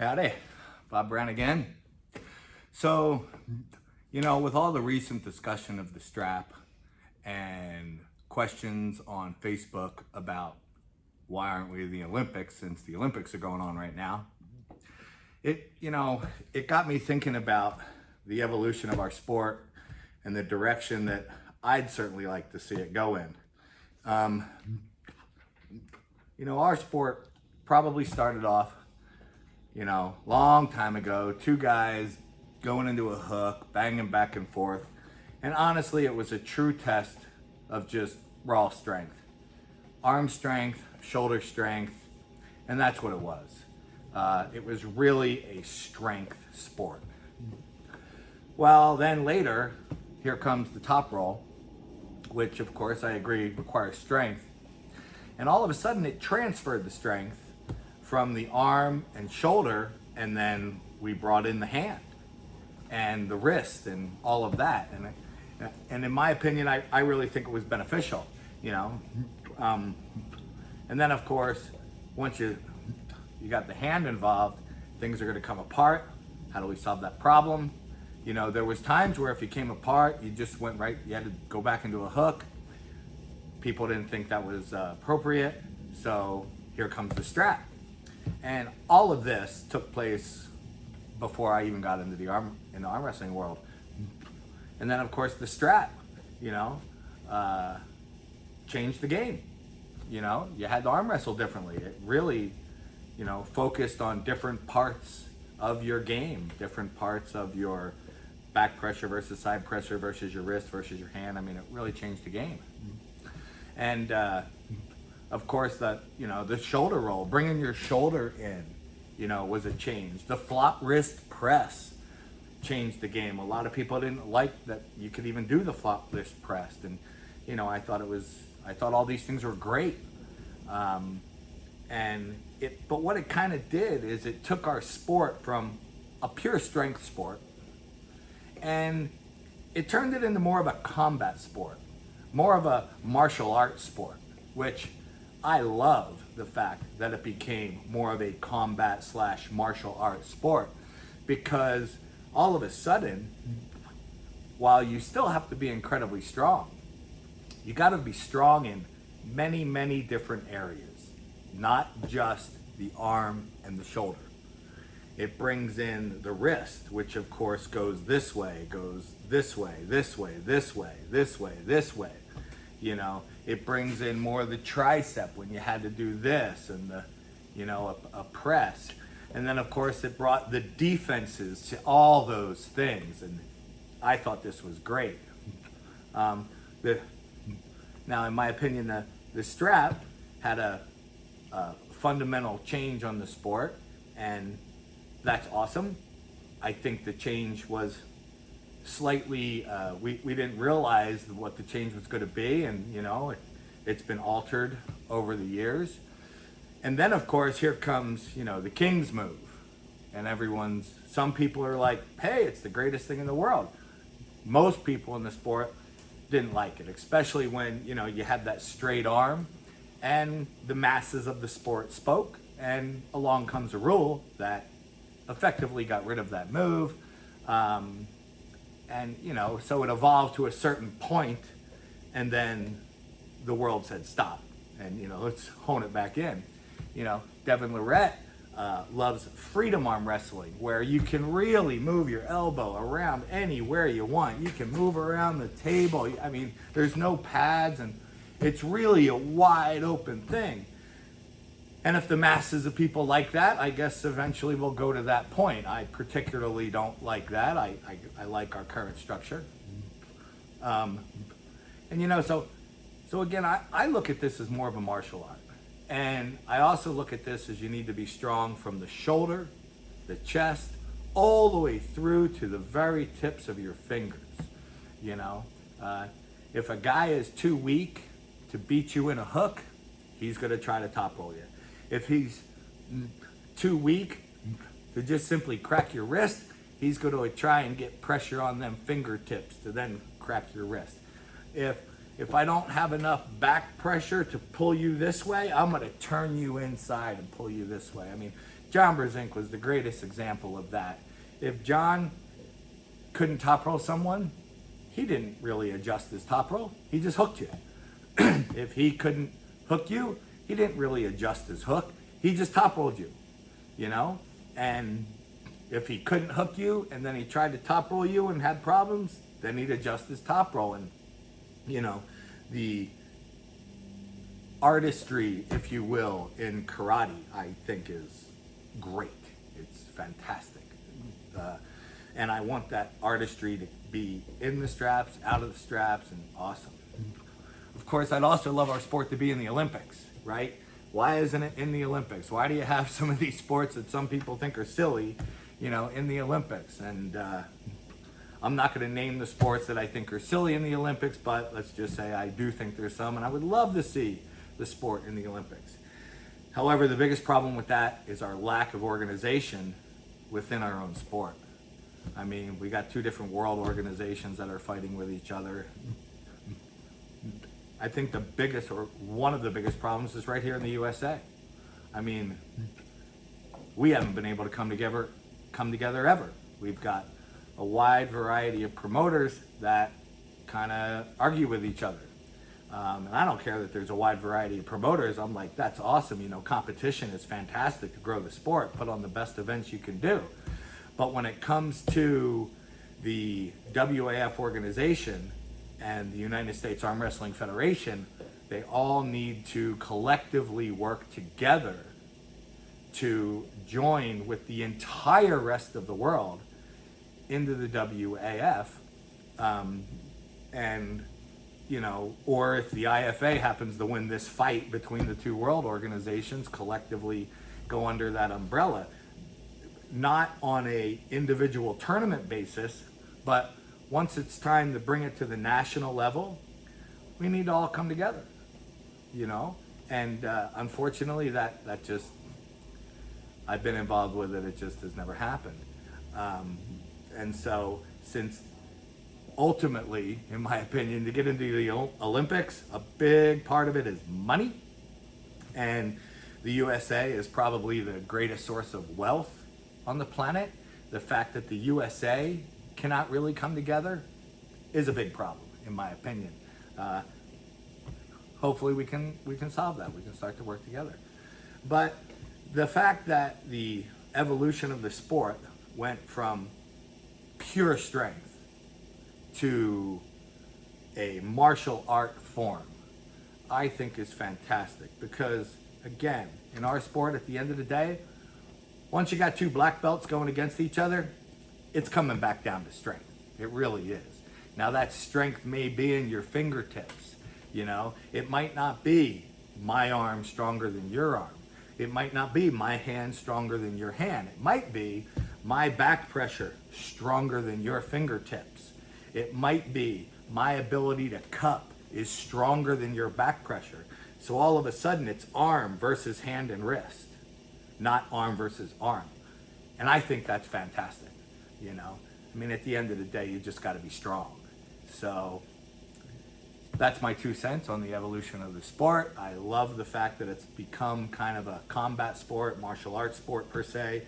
Howdy, Bob Brown again. So, with all the recent discussion of the strap and questions on Facebook about why aren't we in the Olympics since the Olympics are going on right now, it got me thinking about the evolution of our sport and the direction that I'd certainly like to see it go in. Our sport probably started off long time ago, two guys going into a hook, banging back and forth. And honestly, it was a true test of just raw strength. Arm strength, shoulder strength, and that's what it was. It was really a strength sport. Well, then later, here comes the top roll, which of course I agree requires strength. And all of a sudden it transferred the strength from the arm and shoulder, and then we brought in the hand and the wrist and all of that. And in my opinion, I really think it was beneficial, And then of course, once you got the hand involved, things are gonna come apart. How do we solve that problem? There was times where if you came apart, you just went right, you had to go back into a hook. People didn't think that was appropriate, so here comes the strap. And all of this took place before I even got into the arm wrestling world. And then of course the strap, changed the game. You had to arm wrestle differently. It really, focused on different parts of your game, different parts of your back pressure versus side pressure versus your wrist versus your hand. I mean, it really changed the game. And of course, the shoulder roll, bringing your shoulder in, was a change. The flop wrist press changed the game. A lot of people didn't like that you could even do the flop wrist press, and I thought all these things were great. But what it kind of did is it took our sport from a pure strength sport, and it turned it into more of a combat sport, more of a martial arts sport, which I love the fact that it became more of a combat / martial arts sport, because all of a sudden, while you still have to be incredibly strong, you got to be strong in many, many different areas, not just the arm and the shoulder. It brings in the wrist, which of course goes this way, this way, this way, this way, this way, this way. It brings in more of the tricep when you had to do this and a press. And then of course it brought the defenses to all those things. And I thought this was great. Now in my opinion, the strap had a fundamental change on the sport, and that's awesome. I think the change was slightly, we didn't realize what the change was going to be, and it's been altered over the years. And then of course here comes the King's move, and some people are like, hey, it's the greatest thing in the world. Most people in the sport didn't like it, especially when you had that straight arm, and the masses of the sport spoke, and along comes a rule that effectively got rid of that move. So it evolved to a certain point, and then the world said stop, and let's hone it back in. Devin Lorette loves freedom arm wrestling, where you can really move your elbow around anywhere you want. You can move around the table. I mean, there's no pads, and it's really a wide open thing. And if the masses of people like that, I guess eventually we'll go to that point. I particularly don't like that. I like our current structure. So again, I look at this as more of a martial art. And I also look at this as you need to be strong from the shoulder, the chest, all the way through to the very tips of your fingers. If a guy is too weak to beat you in a hook, he's gonna try to top roll you. If he's too weak to just simply crack your wrist, he's going to try and get pressure on them fingertips to then crack your wrist. If I don't have enough back pressure to pull you this way, I'm going to turn you inside and pull you this way. I mean, John Brzezinski was the greatest example of that. If John couldn't top roll someone, he didn't really adjust his top roll. He just hooked you. If he couldn't hook you, he didn't really adjust his hook. He just top rolled you, you know? And if he couldn't hook you and then he tried to top roll you and had problems, then he'd adjust his top roll. And, you know, the artistry, if you will, in karate, I think is great. It's fantastic. And I want that artistry to be in the straps, out of the straps, and awesome. Of course, I'd also love our sport to be in the Olympics, right? Why isn't it in the Olympics? Why do you have some of these sports that some people think are silly, you know, in the Olympics? And I'm not going to name the sports that I think are silly in the Olympics, but let's just say I do think there's some, and I would love to see the sport in the Olympics. However, the biggest problem with that is our lack of organization within our own sport. I mean, we got two different world organizations that are fighting with each other. I think the biggest, or one of the biggest problems is right here in the USA. I mean, we haven't been able to come together ever. We've got a wide variety of promoters that kind of argue with each other. And I don't care that there's a wide variety of promoters. I'm like, that's awesome. You know, competition is fantastic to grow the sport. Put on the best events you can do. But when it comes to the WAF organization and the United States Arm Wrestling Federation, they all need to collectively work together to join with the entire rest of the world into the WAF. And, you know, or if the IFA happens to win this fight between the two world organizations, collectively go under that umbrella. Not on a individual tournament basis, but once it's time to bring it to the national level, we need to all come together, you know? And unfortunately, that just, I've been involved with it, it just has never happened. And so, since ultimately, in my opinion, to get into the Olympics, a big part of it is money. And the USA is probably the greatest source of wealth on the planet. The fact that the USA cannot really come together is a big problem, in my opinion. Hopefully we can solve that. We can start to work together. But the fact that the evolution of the sport went from pure strength to a martial art form, I think is fantastic. Because again, in our sport, at the end of the day, once you got two black belts going against each other, it's coming back down to strength. It really is. Now that strength may be in your fingertips, you know. It might not be my arm stronger than your arm. It might not be my hand stronger than your hand. It might be my back pressure stronger than your fingertips. It might be my ability to cup is stronger than your back pressure. So all of a sudden it's arm versus hand and wrist, not arm versus arm. And I think that's fantastic, you know. I mean, at the end of the day, you just got to be strong. So that's my 2 cents on the evolution of the sport. I love the fact that it's become kind of a combat sport, martial arts sport per se.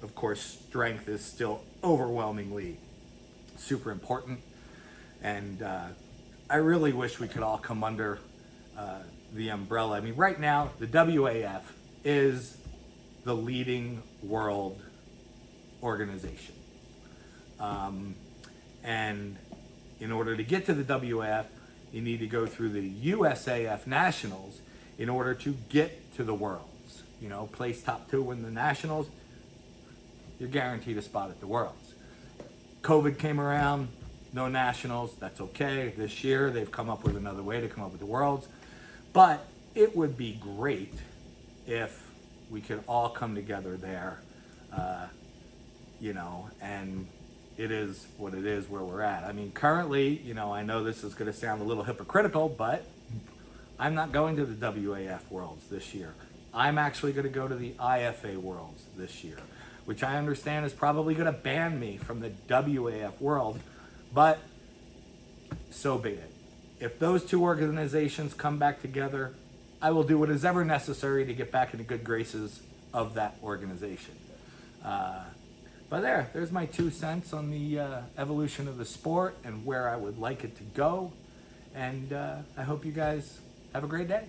Of course, strength is still overwhelmingly super important. And I really wish we could all come under the umbrella. I mean, right now, the WAF is the leading world organization. And in order to get to the WAF, you need to go through the USAF Nationals in order to get to the Worlds. You know, place top 2 in the Nationals, you're guaranteed a spot at the Worlds. COVID came around, no Nationals, that's okay. This year, they've come up with another way to come up with the Worlds. But it would be great if we could all come together there, you know, and it is what it is where we're at. I mean, currently, you know, I know this is going to sound a little hypocritical, but I'm not going to the WAF Worlds this year. I'm actually going to go to the IFA Worlds this year, which I understand is probably going to ban me from the WAF World, but so be it. If those two organizations come back together, I will do what is ever necessary to get back into good graces of that organization. But there's my 2 cents on the evolution of the sport and where I would like it to go. And I hope you guys have a great day.